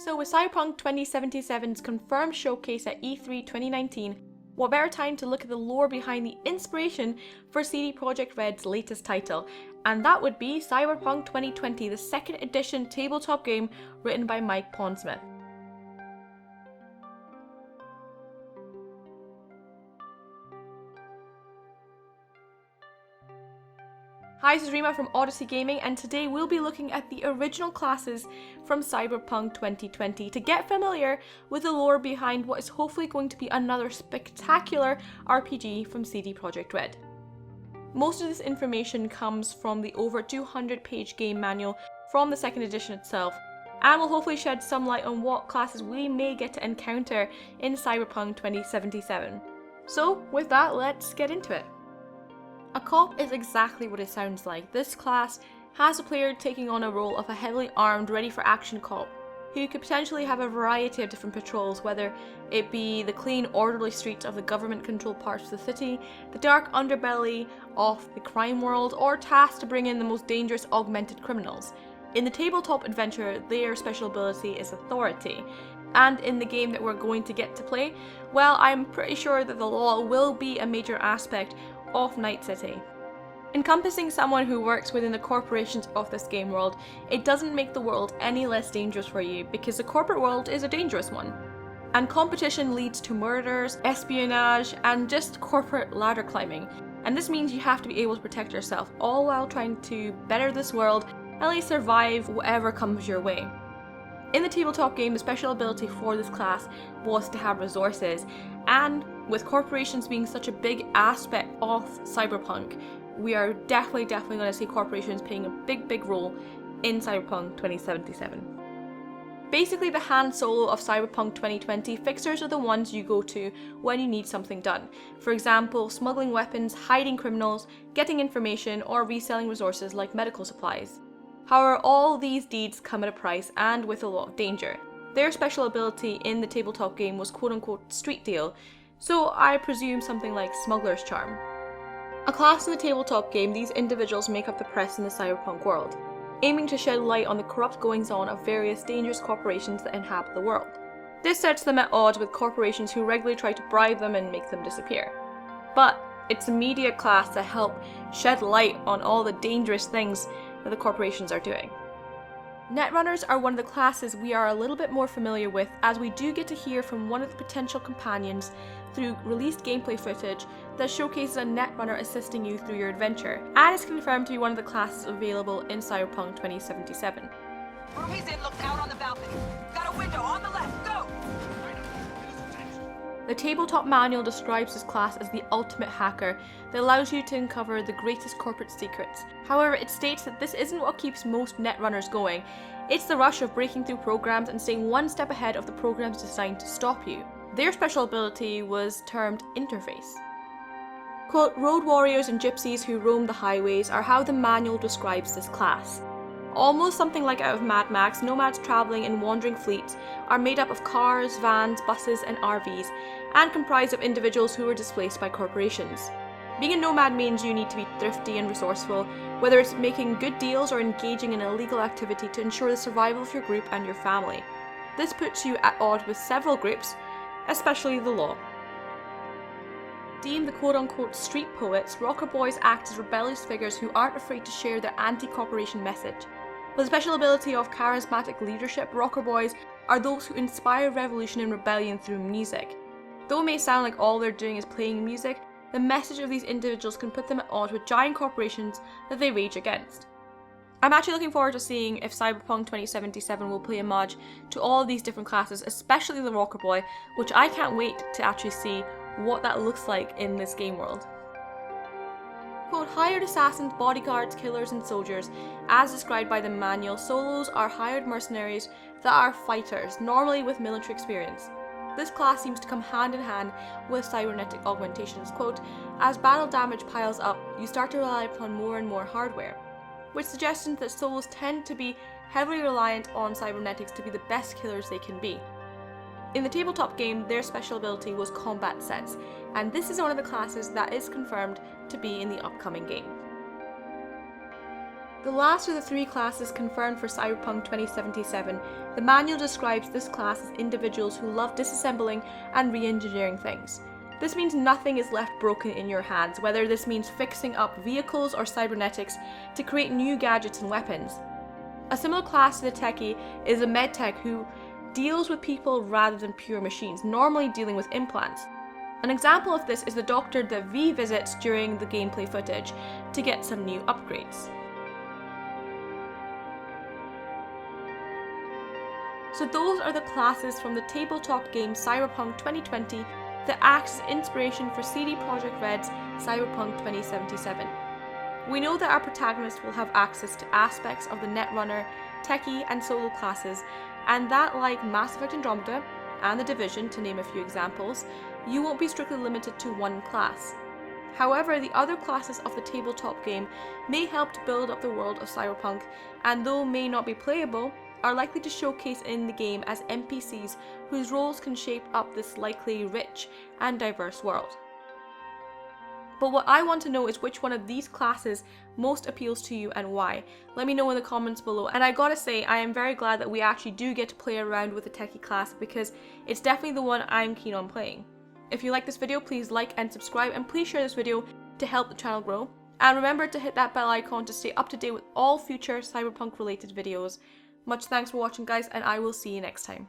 So with Cyberpunk 2077's confirmed showcase at E3 2019, what better time to look at the lore behind the inspiration for CD Projekt Red's latest title, and that would be Cyberpunk 2020, the second edition tabletop game written by Mike Pondsmith. Hi, this is Rima from Odyssey Gaming, and today we'll be looking at the original classes from Cyberpunk 2020 to get familiar with the lore behind what is hopefully going to be another spectacular RPG from CD Projekt Red. Most of this information comes from the over 200-page game manual from the second edition itself, and will hopefully shed some light on what classes we may get to encounter in Cyberpunk 2077. So with that, let's get into it. A cop is exactly what it sounds like. This class has a player taking on a role of a heavily armed, ready-for-action cop, who could potentially have a variety of different patrols, whether it be the clean, orderly streets of the government-controlled parts of the city, the dark underbelly of the crime world, or tasked to bring in the most dangerous augmented criminals. In the tabletop adventure, their special ability is Authority, and in the game that we're going to get to play, well, I'm pretty sure that the law will be a major aspect of Night City. Encompassing someone who works within the corporations of this game world, it doesn't make the world any less dangerous for you, because the corporate world is a dangerous one. And competition leads to murders, espionage, and just corporate ladder climbing. And this means you have to be able to protect yourself, all while trying to better this world, and at least survive whatever comes your way. In the tabletop game, the special ability for this class was to have resources, and with corporations being such a big aspect of Cyberpunk, we are definitely going to see corporations playing a big role in Cyberpunk 2077. Basically, the Han Solo of Cyberpunk 2020, fixers are the ones you go to when you need something done. For example, smuggling weapons, hiding criminals, getting information, or reselling resources like medical supplies. However, all these deeds come at a price and with a lot of danger. Their special ability in the tabletop game was quote-unquote street deal, so I presume something like Smuggler's Charm. A class in the tabletop game, these individuals make up the press in the cyberpunk world, aiming to shed light on the corrupt goings-on of various dangerous corporations that inhabit the world. This sets them at odds with corporations who regularly try to bribe them and make them disappear. But it's a media class to help shed light on all the dangerous things that the corporations are doing. Netrunners are one of the classes we are a little bit more familiar with, as we do get to hear from one of the potential companions through released gameplay footage that showcases a Netrunner assisting you through your adventure, and is confirmed to be one of the classes available in Cyberpunk 2077. Room he's in looks out on the balcony. Got a window on the left, go! The tabletop manual describes this class as the ultimate hacker that allows you to uncover the greatest corporate secrets. However, it states that this isn't what keeps most Netrunners going. It's the rush of breaking through programs and staying one step ahead of the programs designed to stop you. Their special ability was termed Interface. Quote, road warriors and gypsies who roam the highways are how the manual describes this class. Almost something like out of Mad Max, nomads travelling in wandering fleets are made up of cars, vans, buses and RVs, and comprised of individuals who were displaced by corporations. Being a nomad means you need to be thrifty and resourceful, whether it's making good deals or engaging in illegal activity to ensure the survival of your group and your family. This puts you at odds with several groups, especially the law. Deemed the quote-unquote street poets, ROCKERBOYs act as rebellious figures who aren't afraid to share their anti-corporation message. With the special ability of charismatic leadership, ROCKERBOYs are those who inspire revolution and rebellion through music. Though it may sound like all they're doing is playing music, the message of these individuals can put them at odds with giant corporations that they rage against. I'm actually looking forward to seeing if Cyberpunk 2077 will play homage to all of these different classes, especially the ROCKERBOY, which I can't wait to actually see what that looks like in this game world. Quote, hired assassins, bodyguards, killers and soldiers. As described by the manual, solos are hired mercenaries that are fighters, normally with military experience. This class seems to come hand in hand with cybernetic augmentations. Quote, as battle damage piles up, you start to rely upon more and more hardware, which suggests that solos tend to be heavily reliant on cybernetics to be the best killers they can be. In the tabletop game, their special ability was combat sets, and this is one of the classes that is confirmed to be in the upcoming game. The last of the 3 classes confirmed for Cyberpunk 2077, the manual describes this class as individuals who love disassembling and re-engineering things. This means nothing is left broken in your hands, whether this means fixing up vehicles or cybernetics to create new gadgets and weapons. A similar class to the Techie is a medtech who deals with people rather than pure machines, normally dealing with implants. An example of this is the doctor that V visits during the gameplay footage to get some new upgrades. So those are the classes from the tabletop game Cyberpunk 2020 that acts as inspiration for CD Projekt Red's Cyberpunk 2077. We know that our protagonist will have access to aspects of the Netrunner, Techie and Solo classes, and that, like Mass Effect Andromeda and The Division, to name a few examples, you won't be strictly limited to one class. However, the other classes of the tabletop game may help to build up the world of Cyberpunk, and though may not be playable, are likely to showcase in the game as NPCs whose roles can shape up this likely rich and diverse world. But what I want to know is which one of these classes most appeals to you and why. Let me know in the comments below. And I gotta say, I am very glad that we actually do get to play around with the Techie class because it's definitely the one I'm keen on playing. If you like this video, please like and subscribe, and please share this video to help the channel grow. And remember to hit that bell icon to stay up to date with all future Cyberpunk related videos. Much thanks for watching, guys, and I will see you next time.